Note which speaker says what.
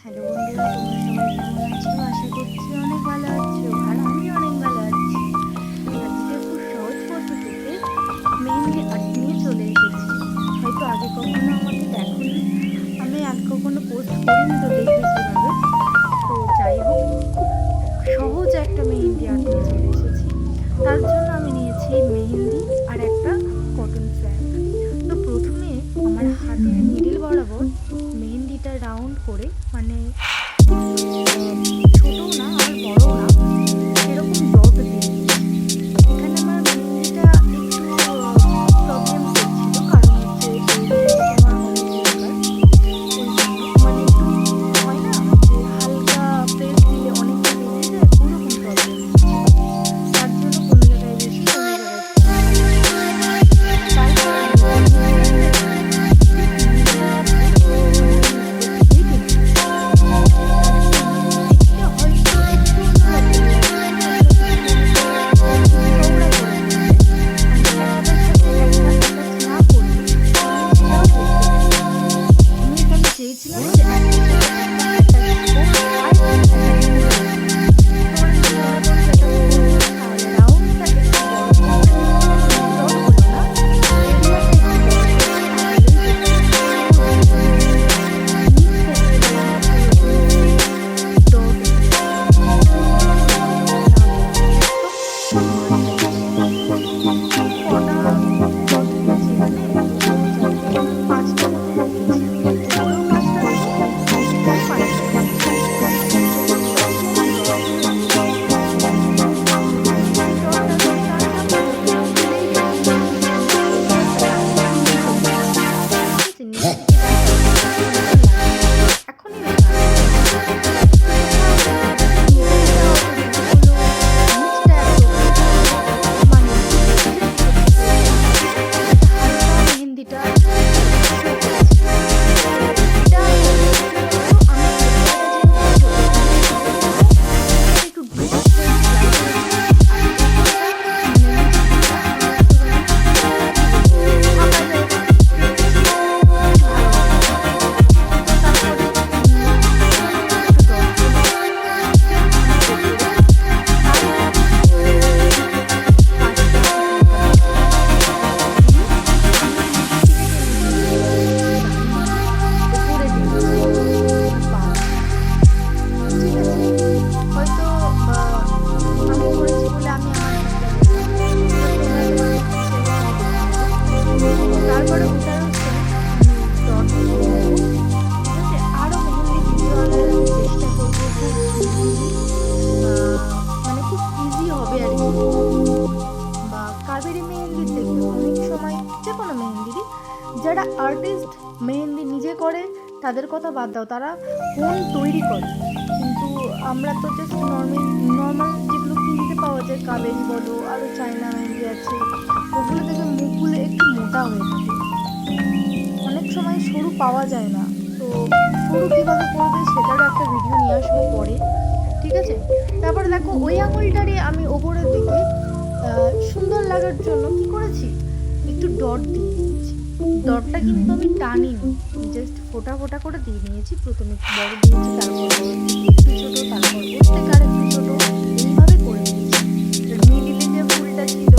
Speaker 1: Hello বন্ধুরা, তোমরা সবাই কেমন আছো? আশা করছি অনেক ভালো আছো, আর আমি অনেক ভালো আছি। আজকে খুব সহজ পদ্ধতিতে মেহেন্দি আর্ট নিয়ে চলে এসেছি। হয়তো আগে কখনো আমাকে দেখোনি, আমি আগে কখনো পোস্ট করিনি, তো দেখবে কীভাবে। তো যাই হোক, খুব সহজ একটা মেহেন্দি আর্ট নিয়ে চলে এসেছি। তার জন্য আমি নিয়েছি মেহেন্দি আর একটা কটন ফ্যাব। তো প্রথমে আমার হাতের নিডল বরাবর মেহেন্দিটা রাউন্ড করে, মানে খুব ছোটও না আর বড়ও না, সেরকম ডট দিয়ে দিয়েছি। এখানে আমার মেহেন্দিটা একটু প্রবলেম করছিল, কারণ হচ্ছে এই মেহেন্দিটা আমার অনেক দরকার। ওই জন্য মানে একটু হয় না যে হালকা প্রেস দিলে অনেকটা বেরিয়ে যায়, ওরকম প্রবলেম হচ্ছিল। তার জন্য কোনো জায়গায় বেশি, কোনো জায়গায় চেয়েছিলাম যে কাবেরি মেহেন্দির দেখবে অনেক সময়, যে কোনো মেহেন্দিরই, যারা আর্টিস্ট মেহেন্দি নিজে করে তাদের কথা বাদ দাও, তারা কোন তৈরি করে, কিন্তু আমরা তো জাস্ট নর্মাল যেগুলো কিনতে পাওয়া যায়, কাবেরি বলো, আরও চায়না মেহেন্দি আছে, ওগুলো থেকে মুখগুলো একটু মোটা হয়ে থাকে, অনেক সময় সরু পাওয়া যায় না। তো সরু কীভাবে করবে সেটারও একটা ভিডিও নিয়ে আসবো পরে, ঠিক আছে? তারপরে দেখো, ওই আঙুলটারই আমি ওপরের দিকে সুন্দর লাগার জন্য কি করেছি, একটু ডট দিয়ে নিয়েছি। ডটটা কিন্তু আমি টানিনি, জাস্ট ফোটা ফোটা করে দিয়ে নিয়েছি। প্রথমে বড় দিয়েছি, তারপর একটু ছোটো, তারপর ওর থেকে আর একটু ছোটো, এইভাবে করে দিয়েছি। মিডিলে যে ফুলটা ছিল